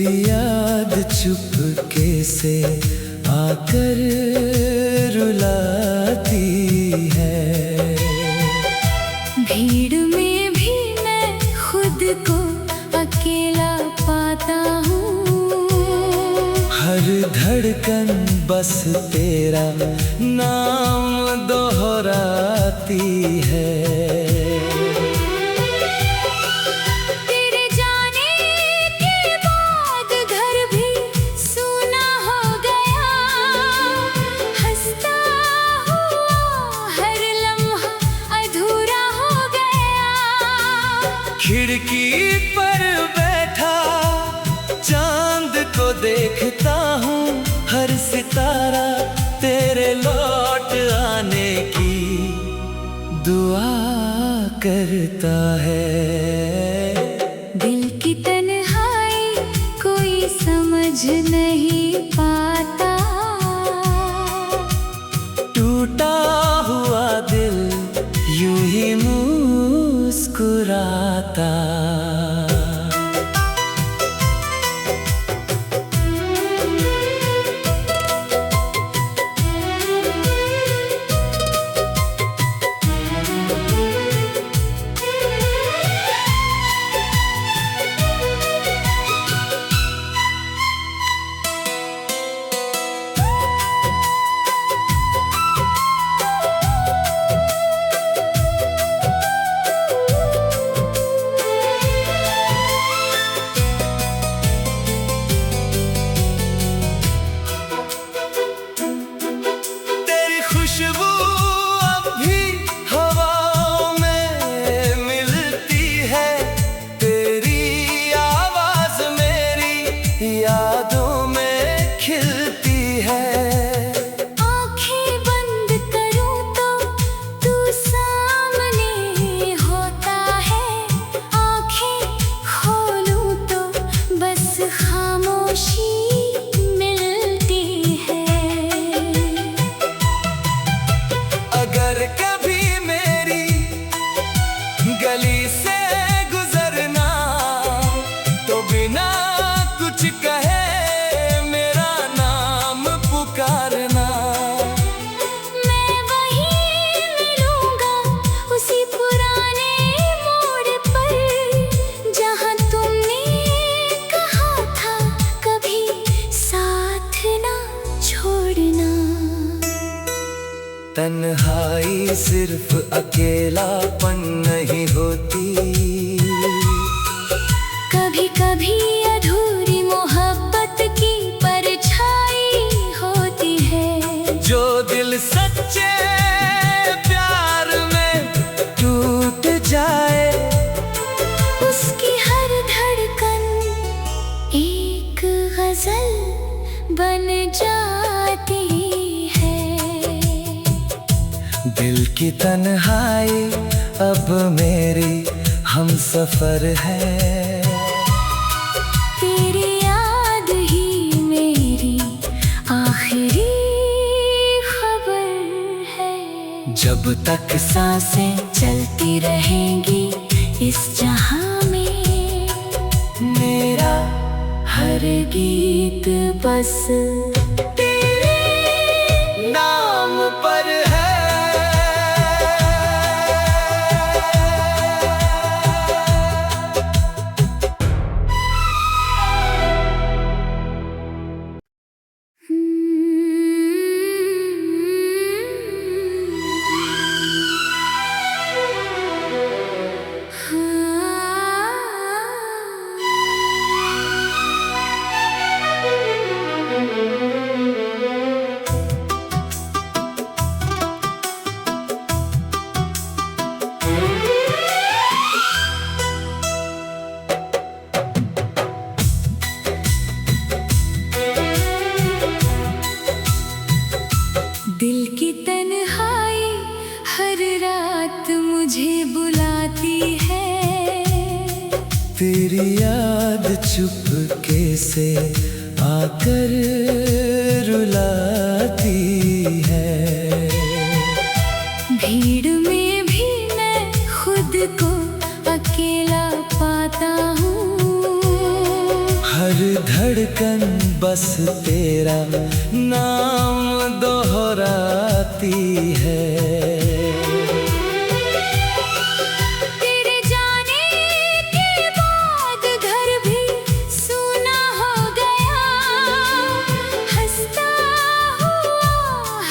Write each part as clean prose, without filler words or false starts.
तेरी याद चुपके से आकर रुलाती है। भीड़ में भी मैं खुद को अकेला पाता हूँ। हर धड़कन बस तेरा नाम दोहराती है। खिड़की पर बैठा चांद को देखता हूँ, हर सितारा तेरे लौट आने की दुआ करता है। दिल की तन्हाई कोई समझ नहीं पाता, टूटा हुआ दिल यूं ही मुस्कुराता। खुशबू अब भी हवाओं में मिलती है, तेरी आवाज मेरी यादों में खिलती है। आँखें बंद करूं तो तू सामने होता है, आँखें खोलूं तो बस खामोशी कभी मेरी गली से गुजरना तो बिना कुछ कहे मेरा नाम पुकारना। मैं वहीं मिलूंगा उसी पुराने मोड़ पर, जहां तुमने कहा था कभी साथ ना छोड़ना। तन्हाई सिर्फ अकेलापन नहीं होती, कभी कभी अधूरी मोहब्बत की परछाई होती है। जो दिल सच्चे प्यार में टूट जाए, उसकी हर धड़कन एक गजल बन जाती है। दिल की तन्हाई अब मेरी हमसफर है, तेरी याद ही मेरी आखिरी खबर है। जब तक सांसें चलती रहेंगी इस जहां में, मेरा हर गीत बस तेरे नाम पर है। दिल की तन्हाई हर रात मुझे बुलाती है, तेरी याद चुपके से आकर रुलाती है। भीड़ में भी मैं खुद को अकेला पाता हूँ। हर धड़कन बस तेरा नाम दोहराती है। तेरे जाने के बाद घर भी सूना हो गया, हंसता हुआ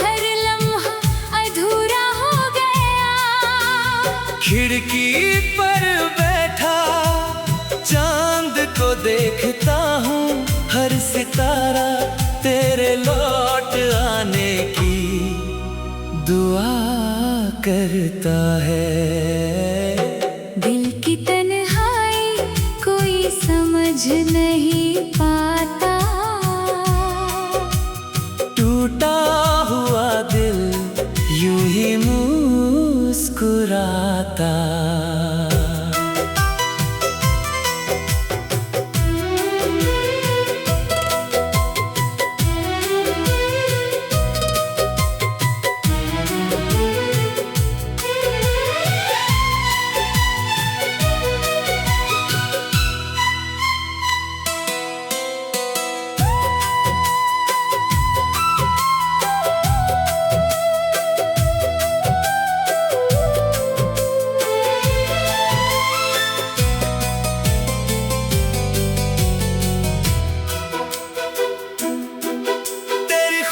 हर लम्हा अधूरा हो गया। खिड़की पर बैठा चांद को देखता हूँ, हर सितारा तेरे लौट आने की दुआ करता है। दिल की तन्हाई कोई समझ नहीं पाता, टूटा हुआ दिल यूं ही मुस्कुराता।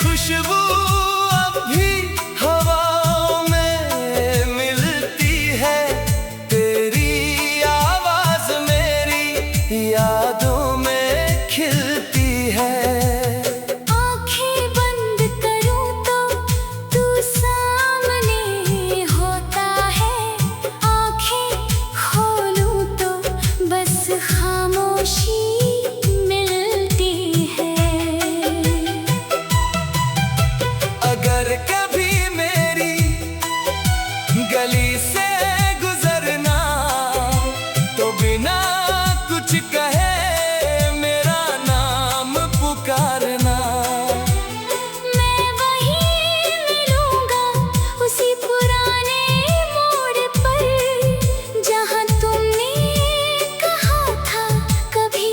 खुशबू अब भी हवाओं में मिलती है, तेरी आवाज मेरी यादों में खिलती है। आँखें बंद करूं तो तू सामने होता है, आँखें खोलूं तो बस खामोशी मिलती है। अगर कभी मेरी गली से गुजरना तो बिना कुछ कहे मेरा नाम पुकारना। मैं वहीं मिलूंगा उसी पुराने मोड़ पर, जहां तुमने कहा था कभी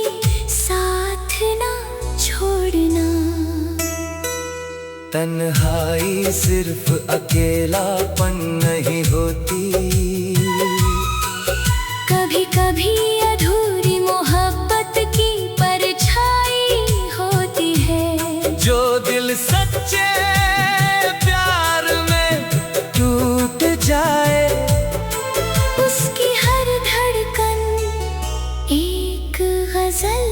साथ ना छोड़ना। तन्हाई सिर्फ अकेलापन नहीं होती, कभी कभी अधूरी मोहब्बत की परछाई होती है। जो दिल सच्चे प्यार में टूट जाए, उसकी हर धड़कन एक गजल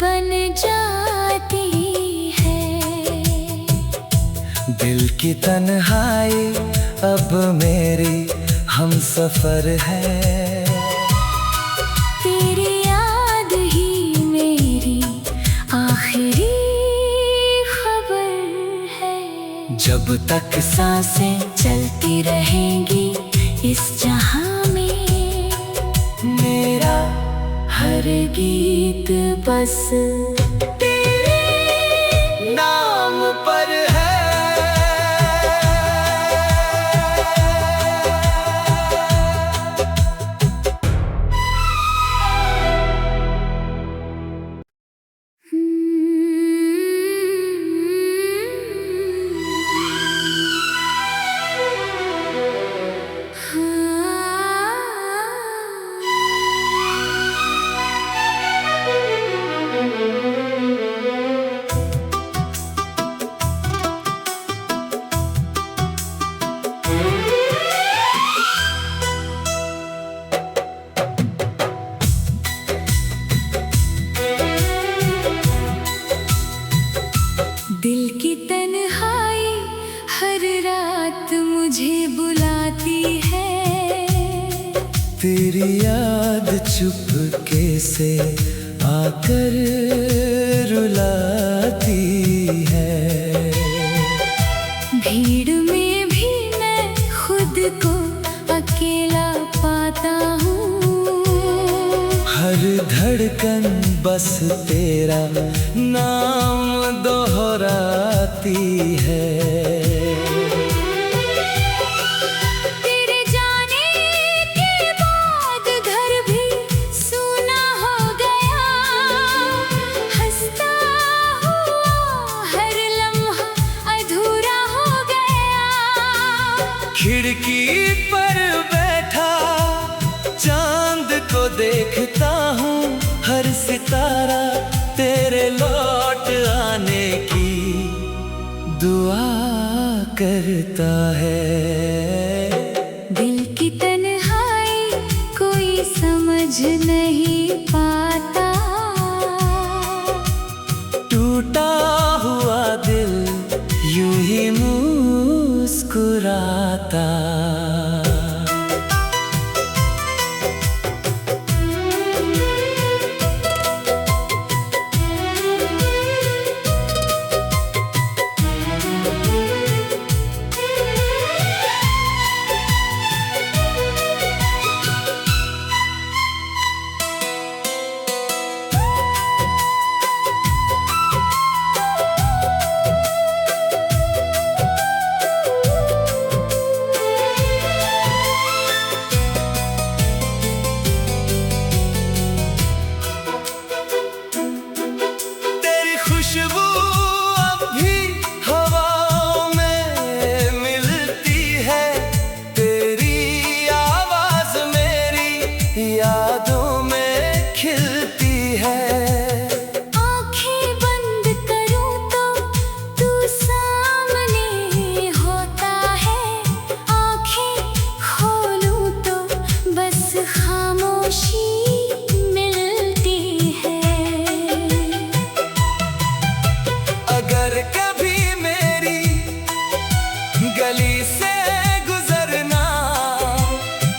बन जाती है। दिल की तन्हाई अब मेरी हम सफर है, तेरी याद ही मेरी आखिरी खबर है। जब तक सांसें चलती रहेंगी इस जहां में, मेरा हर गीत बस तेरे नाम पर है। दिल की तन्हाई हर रात मुझे बुलाती है, तेरी याद चुपके से आकर रुलाती है। भीड़ में भी मैं खुद को अकेला पाता हूँ, हर धड़कन बस तेरा नाम दोहराती है। तेरे जाने के बाद घर भी सूना हो गया, खिड़की पर बैठा चांद को देखता हूँ, हर सितारा तेरे लौट आने की दुआ करता है। दिल की तन्हाई कोई समझ नहीं पाता, टूटा हुआ दिल यूं ही मुस्कुराता। खुशबू अब भी हवाओं में मिलती है, तेरी आवाज मेरी यादों में खिलती है। आँखें बंद करूं तो तू सामने होता है, आँखें खोलूं तो बस खामोशी मिलती है। अगर कभी मेरी गली से गुजरना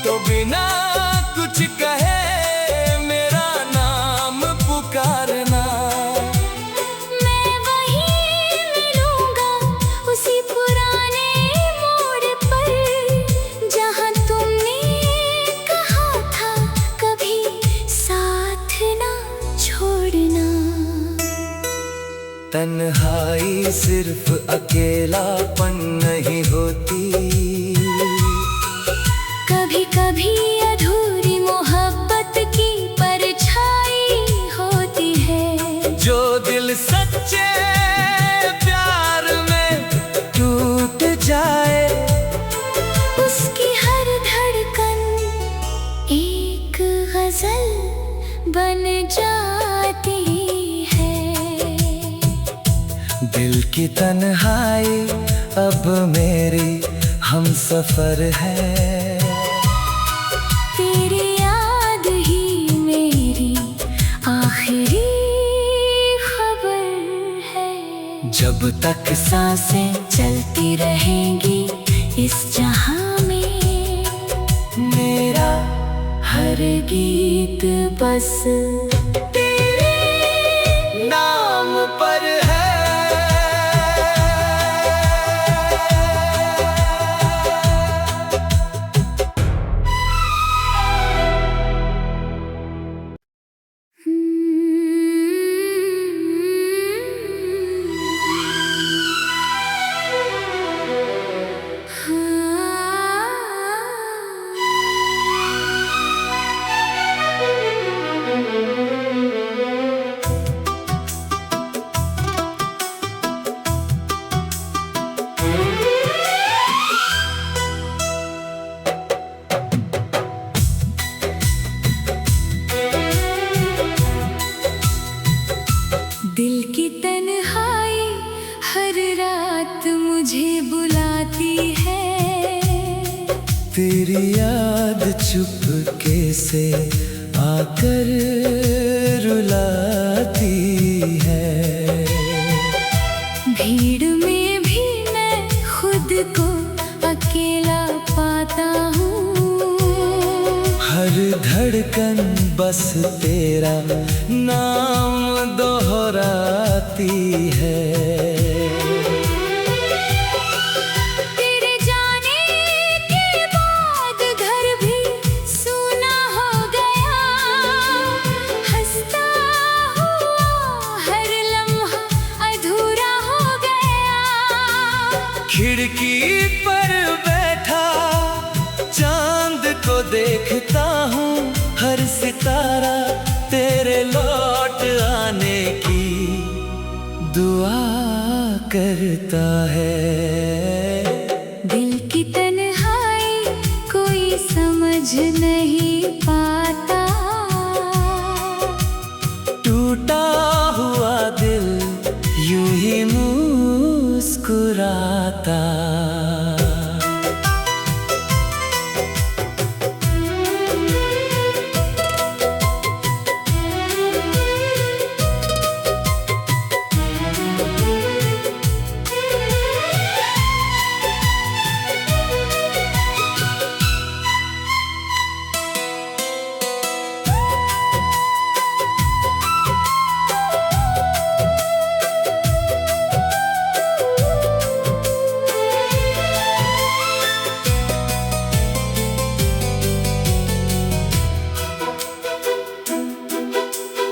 तो बिना कुछ कहे मेरा नाम पुकारना। मैं वहीं मिलूंगा उसी पुराने मोड़ पर, जहां तुमने कहा था कभी साथ ना छोड़ना। तन्हाई सिर्फ अकेलापन नहीं होती, कभी कभी अधूरी मोहब्बत की परछाई होती है। जो दिल सच्चे प्यार में टूट जाए, उसकी हर धड़कन एक गजल बन जाती है। दिल की तन्हाई अब मेरी हमसफर है, तेरी याद ही मेरी आखिरी खबर है। जब तक सांसें चलती रहेंगी इस जहां में, मेरा हर गीत बस तेरे नाम पर है। दिल की तन्हाई हर रात मुझे बुलाती है, तेरी याद चुपके से आकर रुलाती है। भीड़ में भी मैं खुद को अकेला पाता हूँ, हर धड़कन बस तेरा नाम दोहराती है। तेरे जाने के बाद घर भी सूना हो गया, हंसता हुआ हर लम्हा अधूरा हो गया। खिड़की पर बैठा चांद को देखता हूँ, हर सितारा तेरे लौट आने की दुआ करता है। दिल की तन्हाई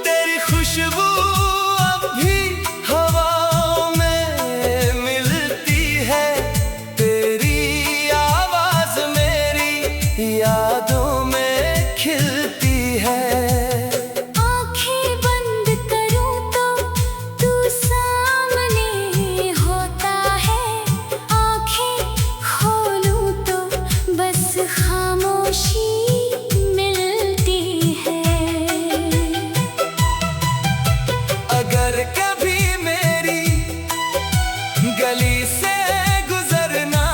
तेरी खुशबू अब भी हवाओं में मिलती है, तेरी आवाज मेरी यादों में खिलती है। आँखें बंद करूँ तो तू सामने होता है, आँखें खोलूँ तो बस खामोशी मिलती है। अगर कभी मेरी गली से गुजरना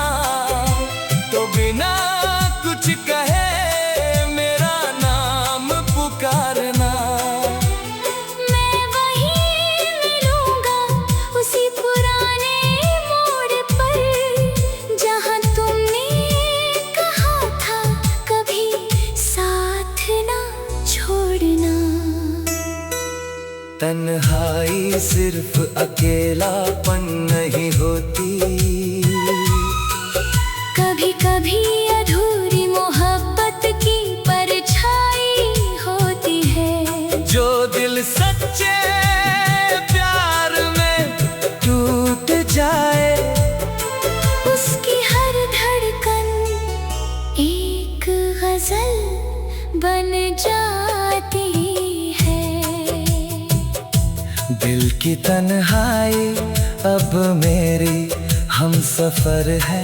तो बिना कुछ कहे मेरा नाम पुकारना। मैं वहीं मिलूंगा उसी पुराने मोड़ पर, जहाँ तुमने कहा था कभी साथ ना छोड़ना। तन्हाई सिर्फ अकेलापन नहीं होती, कभी कभी अधूरी मोहब्बत की परछाई होती है। जो दिल सच्चे प्यार में टूट जाए, उसकी हर धड़कन एक गजल बन जाती है। दिल की तन्हाई अब मेरी हम सफर है,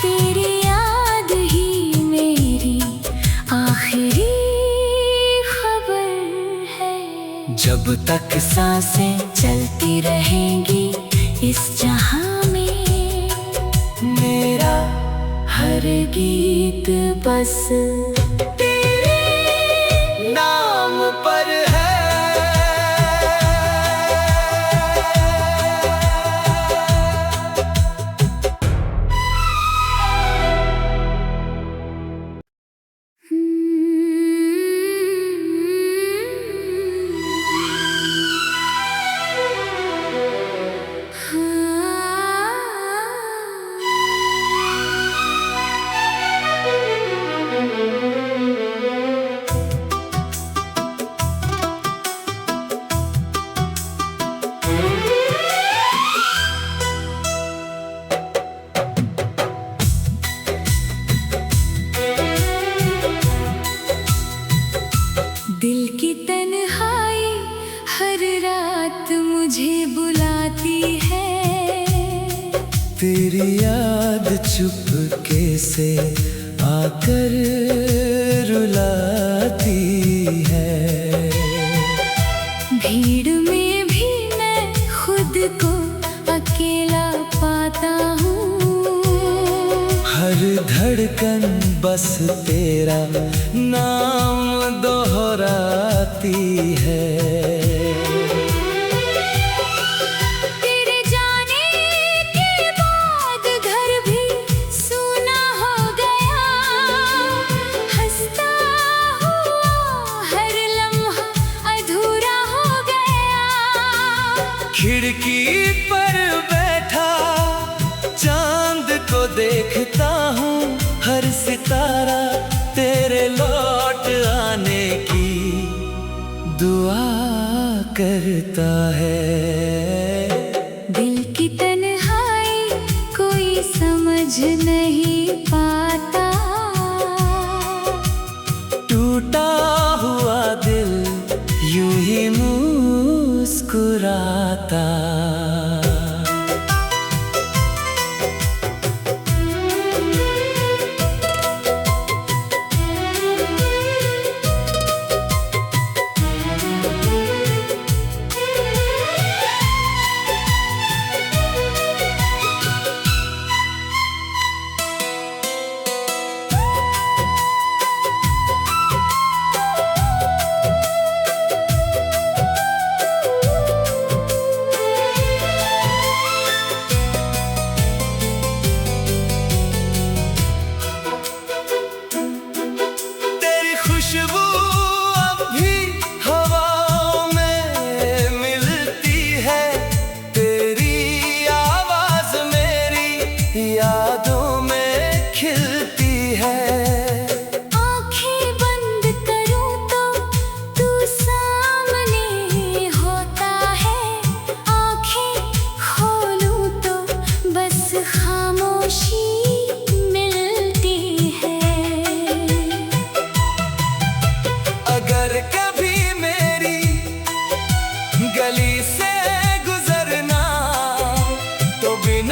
तेरी याद ही मेरी आखिरी खबर है। जब तक सांसें चलती रहेंगी इस जहां में, मेरा हर गीत बस तेरे नाम पर है। दिल की तन्हाई हर रात मुझे बुलाती है। तेरी याद चुपके से आकर रुलाती है। भीड़ में भी मैं खुद को अकेला पाता हूँ, हर धड़कन बस तेरा नाम दोहराती है। तेरे जाने के बाद घर भी सूना हो गया, हंसता हुआ हर लम्हा अधूरा हो गया। खिड़की पर बैठा चांद को देखता हूँ, हर सितारा तेरे लौट आने की दुआ करता है। दिल की तन्हाई कोई समझ नहीं पाता, टूटा हुआ दिल यूं ही मुस्कुराता।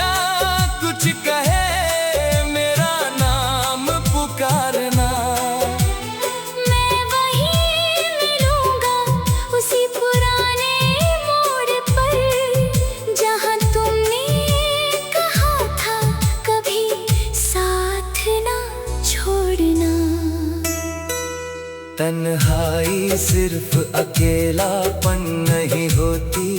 ना कुछ कहे मेरा नाम पुकारना। मैं वहीं मिलूंगा उसी पुराने मोड़ पर, जहां तुमने कहा था कभी साथ ना छोड़ना। तन्हाई सिर्फ अकेलापन नहीं होती,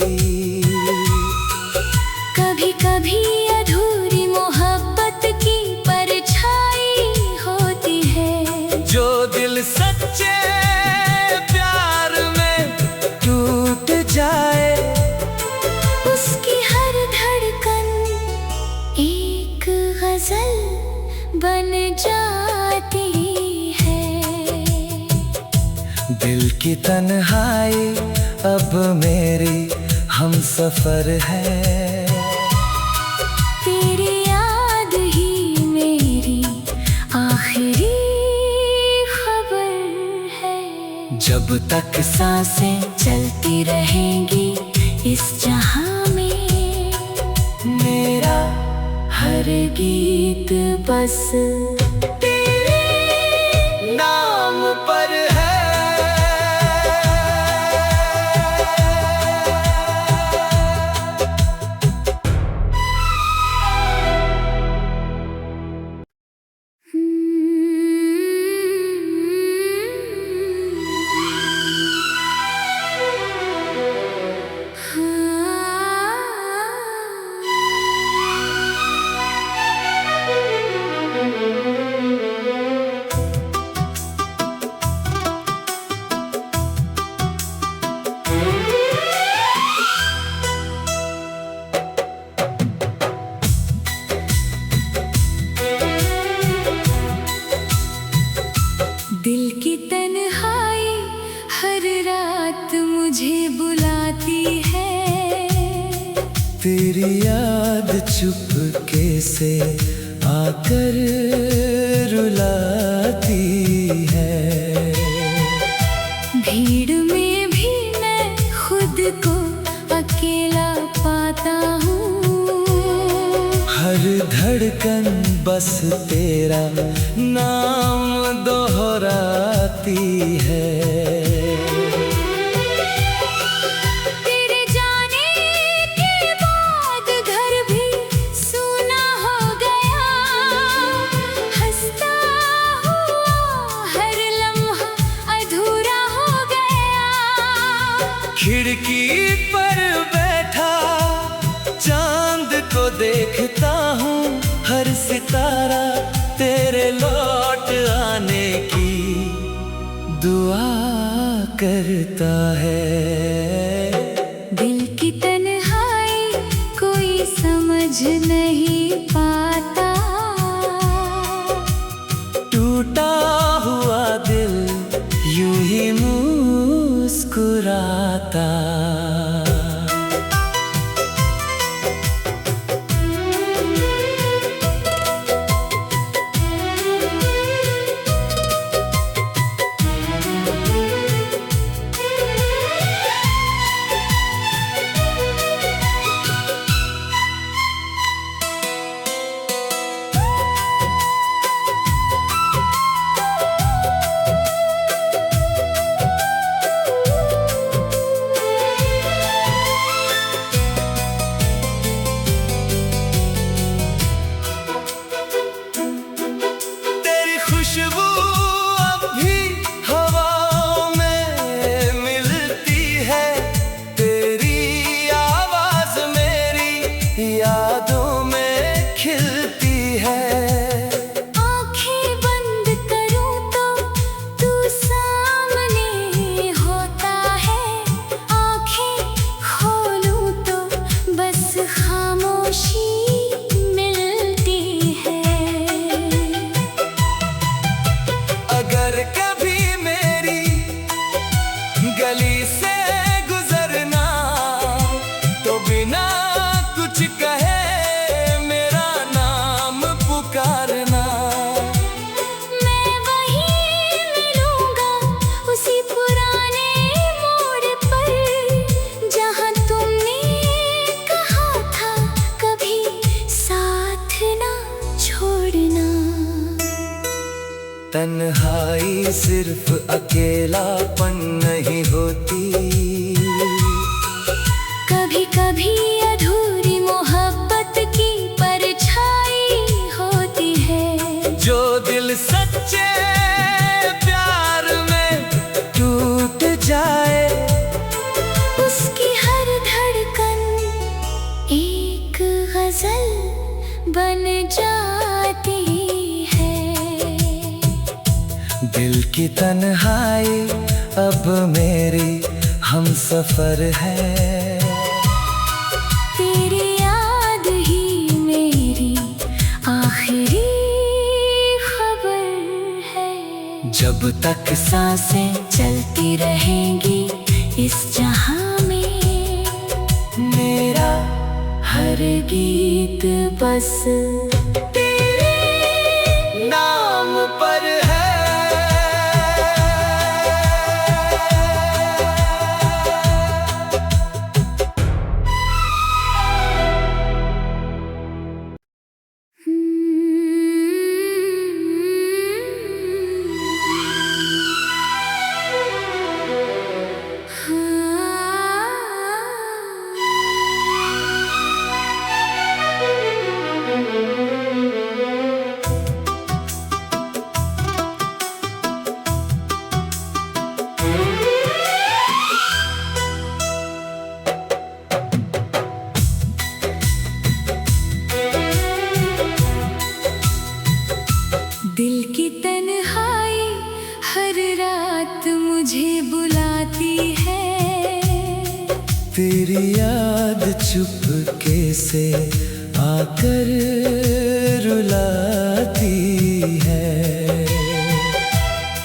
कभी कभी अधूरी मोहब्बत की परछाई होती है। जो दिल सच्चे प्यार में टूट जाए, उसकी हर धड़कन एक गजल बन जाती है। दिल की तन्हाई अब मेरी हम सफर है। तेरी याद ही मेरी आखिरी खबर है। जब तक सांसें चलती रहेंगी इस जहां में, मेरा हर गीत बस तेरे नाम पर है। दिल की तन्हाई हर रात मुझे बुलाती है। तेरी याद चुपके से आकर रुलाती है। भीड़ में भी मैं खुद को अकेला पाता हूँ। हर धड़कन बस तेरा नाम दोहराती है। तेरे जाने के बाद घर भी सूना हो गया। हंसता हुआ हर लम्हा अधूरा हो गया। खिड़की पर बैठा चांद को देखता हूँ, हर सितारा तेरे लौट आने की दुआ करता है। दिल की तन्हाई कोई समझ नहीं पाता। टूटा हुआ दिल यूं ही मुस्कुराता। तन्हाई सिर्फ अकेलापन नहीं होती, कभी कभी अधूरी मोहब्बत की परछाई होती है। जो दिल सच्चे प्यार में टूट जाए, उसकी हर धड़कन एक गजल बन जाती है। दिल की तन्हाई अब मेरी हम सफर है, तेरी याद ही मेरी आखिरी खबर है। जब तक सांसें चलती रहेंगी इस जहां में, मेरा हर गीत बस तेरे नाम पर है। दिल की तन्हाई हर रात मुझे बुलाती है, तेरी याद चुपके से आकर रुलाती है।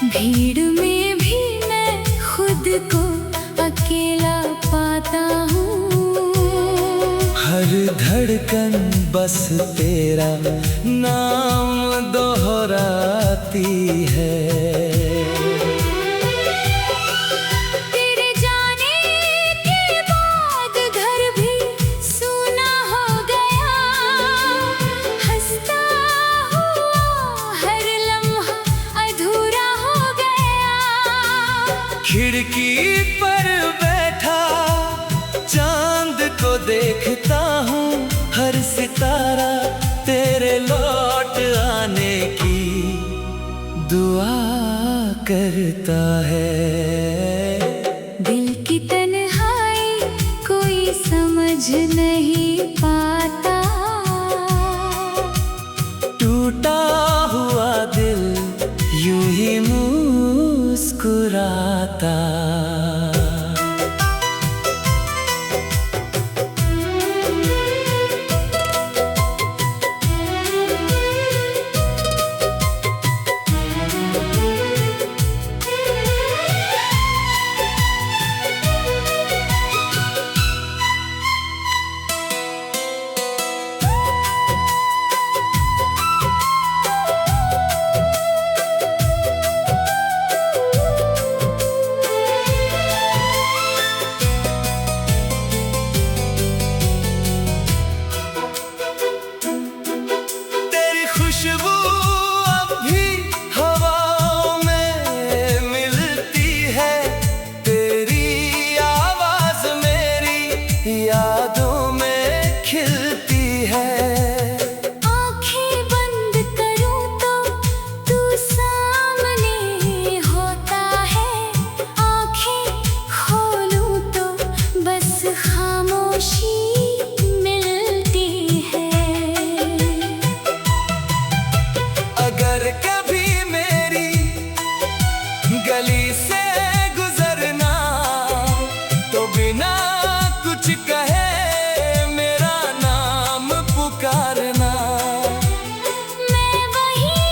भीड़ में भी मैं खुद को अकेला पाता हूँ, हर धड़कन बस तेरा नाम दोहराती है। तेरे जाने के बाद घर भी सूना हो गया, हंसता हुआ हर लम्हा अधूरा हो गया। खिड़की पर बैठा चांद को देखता हूँ, हर सितारा तेरे लौट आने की दुआ करता है। दिल की तन्हाई कोई समझ नहीं पाता, टूटा हुआ दिल यूं ही मुस्कुराता। खुशबू अब भी हवाओं में मिलती है, तेरी आवाज मेरी यादों में खिलती है। आँखें बंद करूं तो तू सामने होता है, आँखें खोलूं तो बस खामोशी मिलती है। अगर कभी मेरी गली से गुजरना तो बिना कुछ कहे मेरा नाम पुकारना। मैं वहीं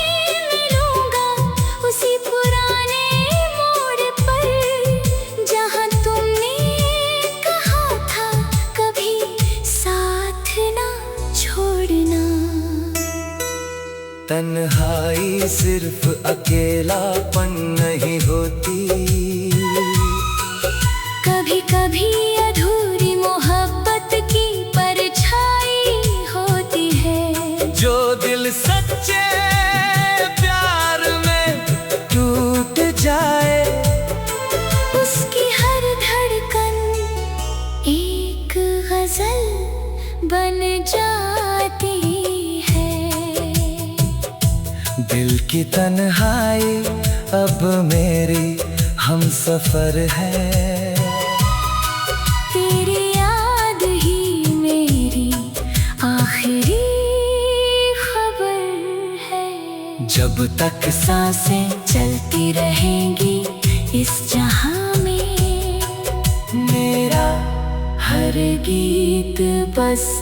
मिलूंगा उसी पुराने मोड़ पर, जहां तुमने कहा था कभी साथ ना छोड़ना। तन्हाई सिर्फ अकेलापन नहीं होती, कभी कभी अधूरी मोहब्बत की परछाई होती है। जो दिल सच्चे प्यार में दिल की तन्हाई अब मेरी हम सफर है। तेरी याद ही मेरी आखिरी खबर है। जब तक सांसें चलती रहेंगी इस जहां में, मेरा हर गीत बस